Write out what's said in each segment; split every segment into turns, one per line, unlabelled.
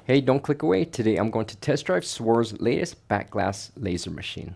Hey, don't click away. Today I'm going to test drive SRWOR's latest back glass laser machine.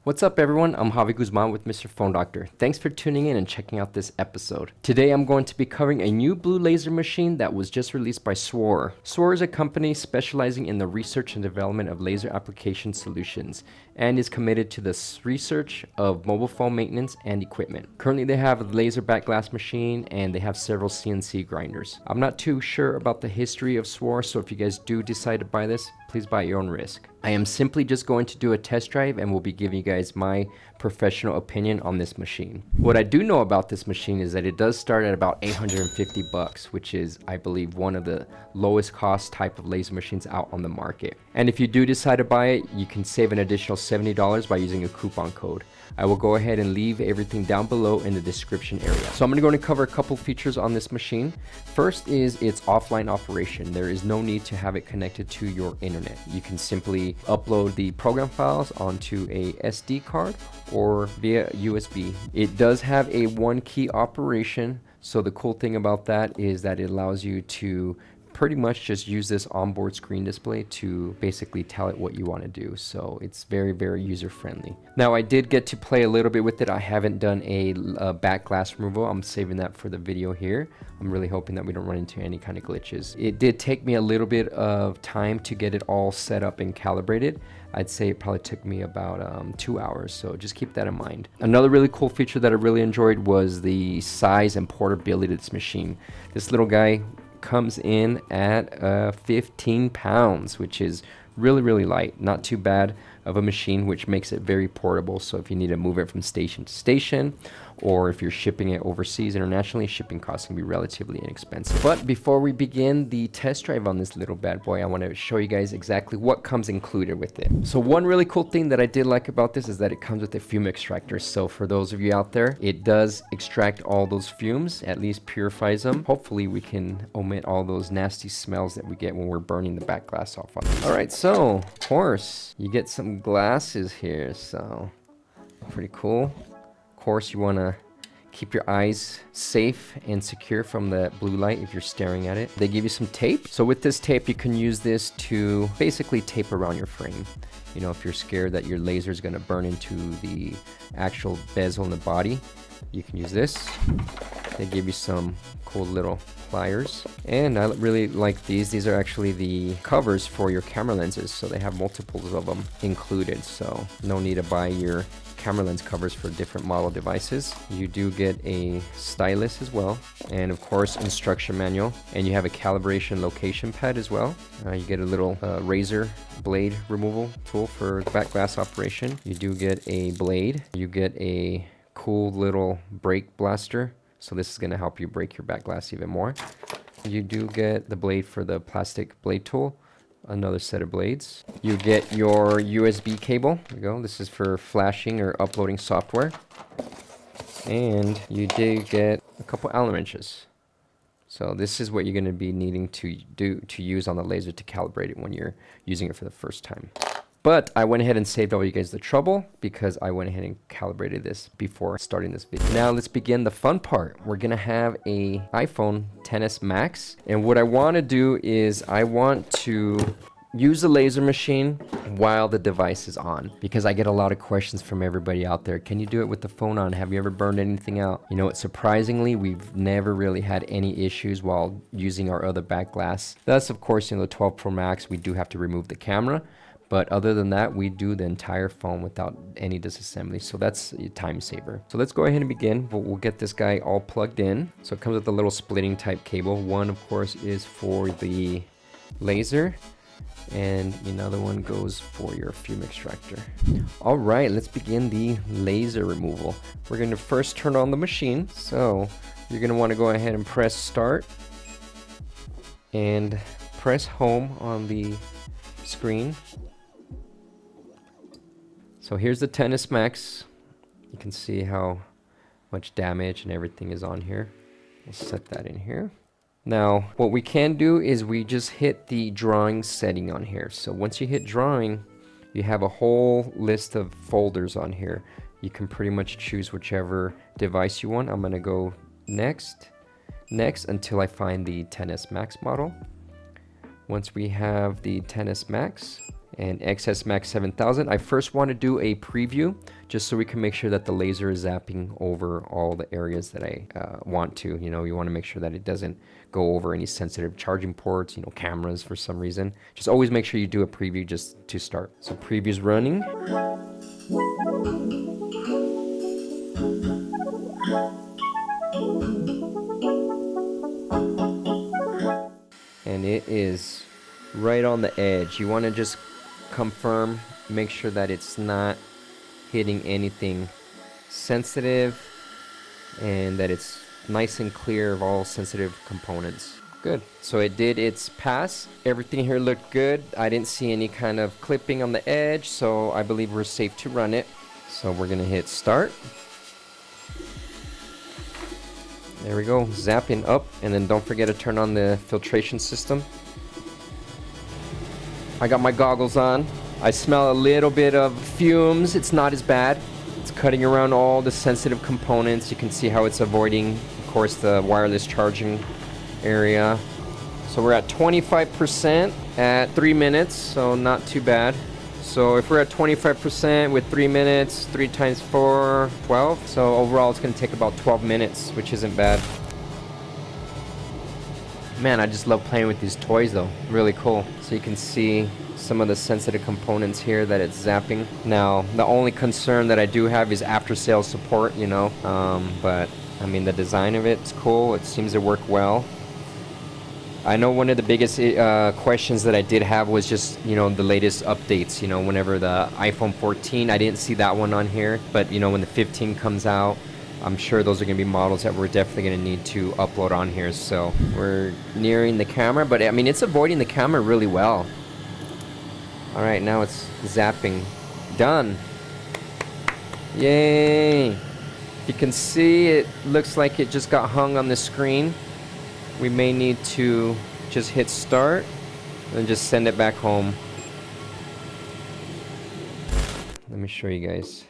What's up everyone, I'm Javi Guzman with Mr. Phone Doctor. Thanks for tuning in and checking out this episode. Today I'm going to be covering a new blue laser machine that was just released by SRWOR. SRWOR is a company specializing in the research and development of laser application solutions and is committed to the research of mobile phone maintenance and equipment. Currently they have a laser back glass machine and they have several CNC grinders. I'm not too sure about the history of SRWOR, so if you guys do decide to buy this, please buy at your own risk. I am simply just going to do a test drive and will be giving you guys my professional opinion on this machine. What I do know about this machine is that it does start at about $850, which is, I believe, one of the lowest cost type of laser machines out on the market. And if you do decide to buy it, you can save an additional $70 by using a coupon code. I will go ahead and leave everything down below in the description area. So I'm going to cover a couple features on this machine. First is its offline operation. There is no need to have it connected to your internet. You can simply upload the program files onto a SD card or via USB. It does have a one key operation. So the cool thing about that is that it allows you to pretty much just use this onboard screen display to basically tell it what you want to do. So it's very user friendly. Now I did get to play a little bit with it. I haven't done a back glass removal. I'm saving that for the video here. I'm really hoping that we don't run into any kind of glitches. It did take me a little bit of time to get it all set up and calibrated. I'd say it probably took me about 2 hours, so just keep that in mind. Another really cool feature that I really enjoyed was the size and portability of this machine. This little guy comes in at 15 pounds, which is really light. Not too bad of a machine, which makes it very portable. So if you need to move it from station to station, or if you're shipping it overseas internationally, shipping costs can be relatively inexpensive. But before we begin the test drive on this little bad boy, I want to show you guys exactly what comes included with it. So one really cool thing that I did like about this is that it comes with a fume extractor. So for those of you out there, it does extract all those fumes, at least purifies them. Hopefully we can omit all those nasty smells that we get when we're burning the back glass off on these. All right, so of course you get some glasses here, so pretty cool. Of course, you want to keep your eyes safe and secure from the blue light if you're staring at it. They give you some tape. So with this tape, you can use this to basically tape around your frame. You know, if you're scared that your laser is going to burn into the actual bezel in the body, you can use this. They give you some cool little pliers. And I really like these. These are actually the covers for your camera lenses. So they have multiples of them included. So no need to buy your camera lens covers for different model devices. You do get a stylus as well, and of course instruction manual, and you have a calibration location pad as well. You get a little razor blade removal tool for the back glass operation. You do get a blade. You get a cool little brake blaster, so this is going to help you break your back glass even more. You do get the blade for the plastic blade tool. Another set of blades. You get your USB cable. There you go. This is for flashing or uploading software. And you do get a couple Allen wrenches. So this is what you're going to be needing to use on the laser to calibrate it when you're using it for the first time. But I went ahead and saved all you guys the trouble because I went ahead and calibrated this before starting this video. Now let's begin the fun part. We're gonna have a iPhone XS Max, and what I want to do is I want to use the laser machine while the device is on, because I get a lot of questions from everybody out there. Can you do it with the phone on? Have you ever burned anything out? You know what, surprisingly, we've never really had any issues while using our other back glass. Thus, of course, in the 12 Pro Max, we do have to remove the camera. But other than that, we do the entire phone without any disassembly. So that's a time saver. So let's go ahead and begin. We'll get this guy all plugged in. So it comes with a little splitting type cable. One, of course, is for the laser, and another one goes for your fume extractor. All right, let's begin the laser removal. We're going to first turn on the machine. So you're going to want to go ahead and press start and press home on the screen. So here's the XS Max You can see how much damage and everything is on here. We'll set that in here. Now, what we can do is we just hit the drawing setting on here. So once you hit drawing, you have a whole list of folders on here. You can pretty much choose whichever device you want. I'm gonna go next until I find the XS Max model. Once we have the XS Max and XS Max 7000, I first want to do a preview just so we can make sure that the laser is zapping over all the areas that I want to. You know, you want to make sure that it doesn't go over any sensitive charging ports, you know, cameras for some reason. Just always make sure you do a preview just to start. So preview's running. And it is right on the edge. You want to just confirm, make sure that it's not hitting anything sensitive and that it's nice and clear of all sensitive components. Good. So it did its pass. Everything here looked good. I didn't see any kind of clipping on the edge, so I believe we're safe to run it. So we're gonna hit start. There we go, zapping up, and then don't forget to turn on the filtration system. I got my goggles on. I smell a little bit of fumes. It's not as bad. It's cutting around all the sensitive components. You can see how it's avoiding, of course, the wireless charging area. So we're at 25% at 3 minutes, so not too bad. So if we're at 25% with 3 minutes, 3 times 4, 12. So overall it's gonna take about 12 minutes, which isn't bad. Man, I just love playing with these toys though, really cool. So you can see some of the sensitive components here that it's zapping. Now, the only concern that I do have is after sales support, you know, but I mean the design of it's cool, it seems to work well. I know one of the biggest questions that I did have was just, you know, the latest updates, you know, whenever the iPhone 14, I didn't see that one on here, but you know, when the 15 comes out, I'm sure those are going to be models that we're definitely going to need to upload on here. So we're nearing the camera, but I mean, it's avoiding the camera really well. All right, now it's zapping. Done. Yay. You can see it looks like it just got hung on the screen. We may need to just hit start and just send it back home. Let me show you guys.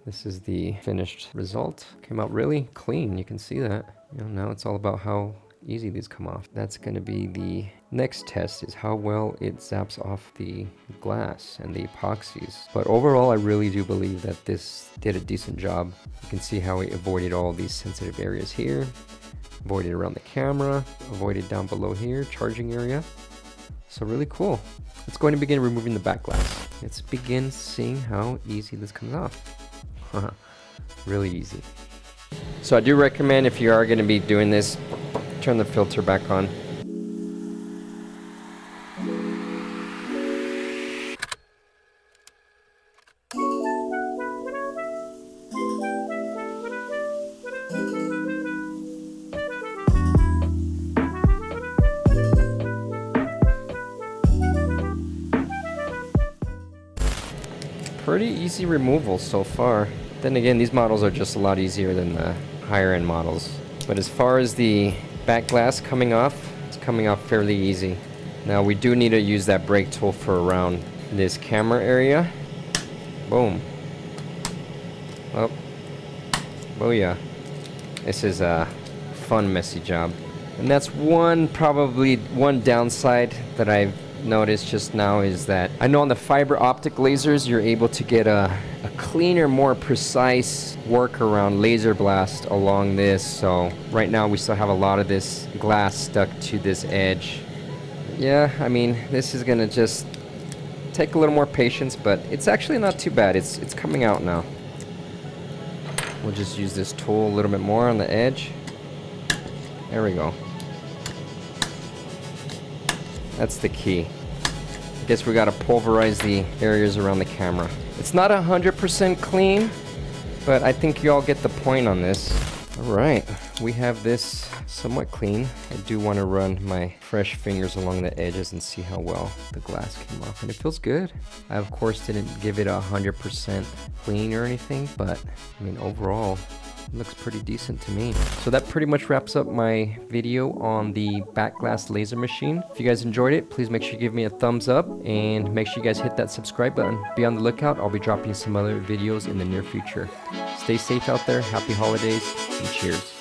This is the finished result. Came out really clean, you can see that. You know, now it's all about how easy these come off. That's going to be the next test, is how well it zaps off the glass and the epoxies. But overall, I really do believe that this did a decent job. You can see how it avoided all these sensitive areas here. Avoided around the camera, avoided down below here, charging area. So really cool. Let's go ahead and begin removing the back glass. Let's begin seeing how easy this comes off. Really easy. So I do recommend, if you are going to be doing this, turn the filter back on. Pretty easy removal so far. Then again, these models are just a lot easier than the higher end models. But as far as the back glass coming off, it's coming off fairly easy. Now we do need to use that brake tool for around this camera area. Boom. Oh. Booyah. This is a fun, messy job. And that's probably one downside that I've noticed just now, is that I know on the fiber optic lasers you're able to get a cleaner, more precise work around laser blast along this. So right now we still have a lot of this glass stuck to this edge. Yeah, I mean, this is gonna just take a little more patience, but it's actually not too bad. It's coming out now. We'll just use this tool a little bit more on the edge. There we go. That's the key. I guess we gotta pulverize the areas around the camera. It's not 100% clean, but I think you all get the point on this. Alright, we have this somewhat clean. I do want to run my fresh fingers along the edges and see how well the glass came off. And it feels good. I of course didn't give it 100% clean or anything, but I mean overall it looks pretty decent to me. So that pretty much wraps up my video on the back glass laser machine. If you guys enjoyed it, please make sure you give me a thumbs up and make sure you guys hit that subscribe button. Be on the lookout. I'll be dropping some other videos in the near future. Stay safe out there. Happy holidays and cheers.